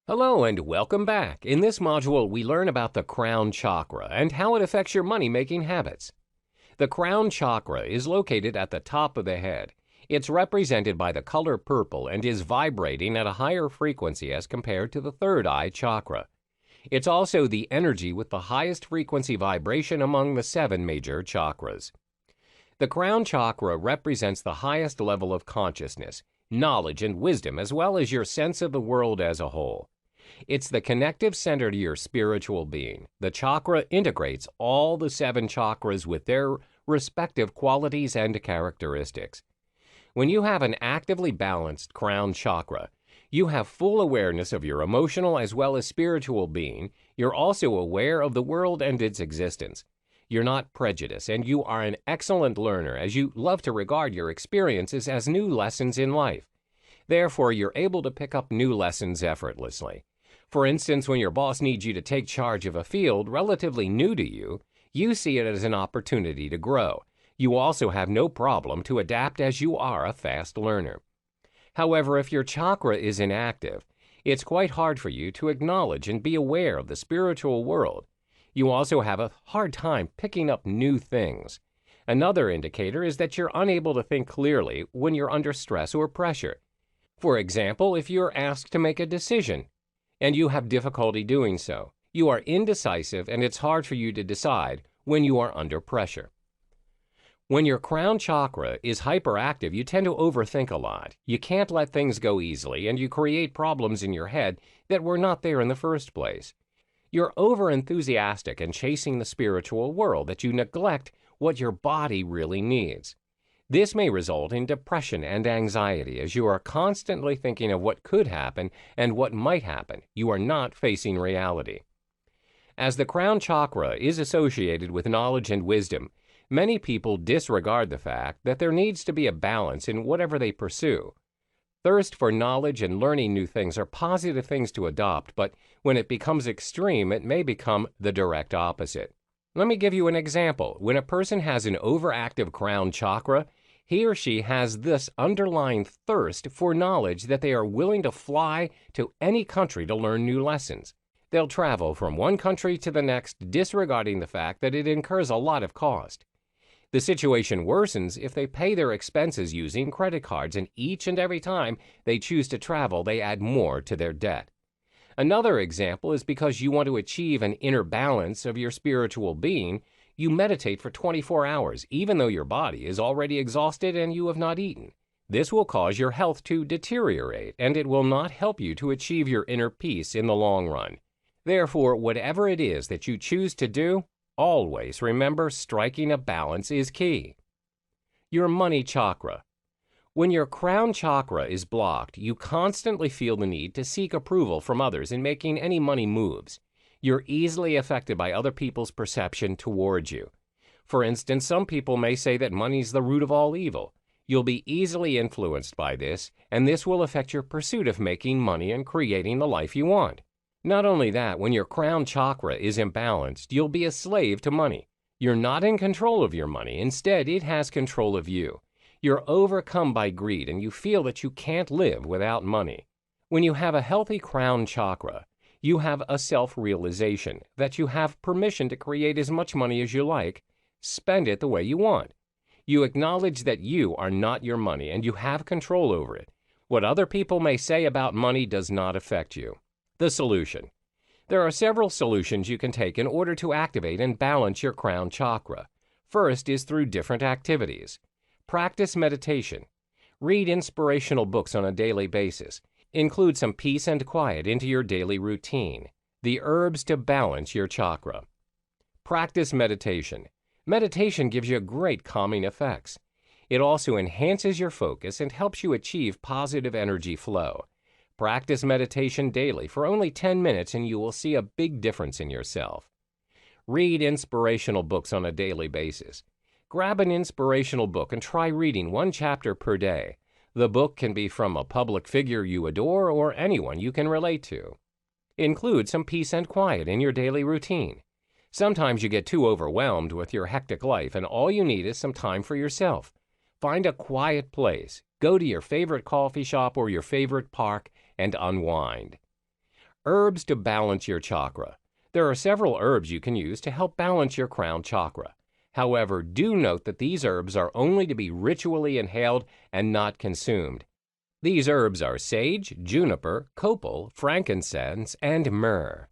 Hello and welcome back. In this module, we learn about the Crown Chakra and how it affects your money-making habits. The Crown Chakra is located at the top of the head. It's represented by the color purple and is vibrating at a higher frequency as compared to the third eye chakra. It's also the energy with the highest frequency vibration among the 7 major chakras. The Crown Chakra represents the highest level of consciousness, knowledge, and wisdom, as well as your sense of the world as a whole. It's the connective center to your spiritual being. The chakra integrates all the 7 chakras with their respective qualities and characteristics. When you have an actively balanced crown chakra, you have full awareness of your emotional as well as spiritual being. You're also aware of the world and its existence. You're not prejudiced, and you are an excellent learner as you love to regard your experiences as new lessons in life. Therefore, you're able to pick up new lessons effortlessly. For instance, when your boss needs you to take charge of a field relatively new to you, you see it as an opportunity to grow. You also have no problem to adapt as you are a fast learner. However, if your chakra is inactive, it's quite hard for you to acknowledge and be aware of the spiritual world. You also have a hard time picking up new things. Another indicator is that you're unable to think clearly when you're under stress or pressure. For example, if you're asked to make a decision, and you have difficulty doing so. You are indecisive, and it's hard for you to decide when you are under pressure. When your crown chakra is hyperactive, you tend to overthink a lot. You can't let things go easily, and you create problems in your head that were not there in the first place. You're over-enthusiastic and chasing the spiritual world that you neglect what your body really needs. This may result in depression and anxiety as you are constantly thinking of what could happen and what might happen. You are not facing reality. As the crown chakra is associated with knowledge and wisdom, many people disregard the fact that there needs to be a balance in whatever they pursue. Thirst for knowledge and learning new things are positive things to adopt, but when it becomes extreme, it may become the direct opposite. Let me give you an example. When a person has an overactive crown chakra, he or she has this underlying thirst for knowledge that they are willing to fly to any country to learn new lessons. They'll travel from one country to the next, disregarding the fact that it incurs a lot of cost. The situation worsens if they pay their expenses using credit cards, and each and every time they choose to travel, they add more to their debt. Another example is because you want to achieve an inner balance of your spiritual being, you meditate for 24 hours, even though your body is already exhausted and you have not eaten. This will cause your health to deteriorate, and it will not help you to achieve your inner peace in the long run. Therefore, whatever it is that you choose to do, always remember striking a balance is key. Your money chakra. When your crown chakra is blocked, you constantly feel the need to seek approval from others in making any money moves. You're easily affected by other people's perception towards you. For instance, some people may say that money's the root of all evil. You'll be easily influenced by this, and this will affect your pursuit of making money and creating the life you want. Not only that, when your crown chakra is imbalanced, you'll be a slave to money. You're not in control of your money. Instead, it has control of you. You're overcome by greed, and you feel that you can't live without money. When you have a healthy crown chakra, you have a self-realization that you have permission to create as much money as you like, spend it the way you want. You acknowledge that you are not your money and you have control over it. What other people may say about money does not affect you. The solution. There are several solutions you can take in order to activate and balance your crown chakra. First is through different activities. Practice meditation. Read inspirational books on a daily basis. Include some peace and quiet into your daily routine. The herbs to balance your chakra. Practice meditation. Meditation gives you great calming effects. It also enhances your focus and helps you achieve positive energy flow. Practice meditation daily for only 10 minutes and you will see a big difference in yourself. Read inspirational books on a daily basis. Grab an inspirational book and try reading 1 chapter per day. The book can be from a public figure you adore or anyone you can relate to. Include some peace and quiet in your daily routine. Sometimes you get too overwhelmed with your hectic life and all you need is some time for yourself. Find a quiet place. Go to your favorite coffee shop or your favorite park and unwind. Herbs to balance your chakra. There are several herbs you can use to help balance your crown chakra. However, do note that these herbs are only to be ritually inhaled and not consumed. These herbs are sage, juniper, copal, frankincense, and myrrh.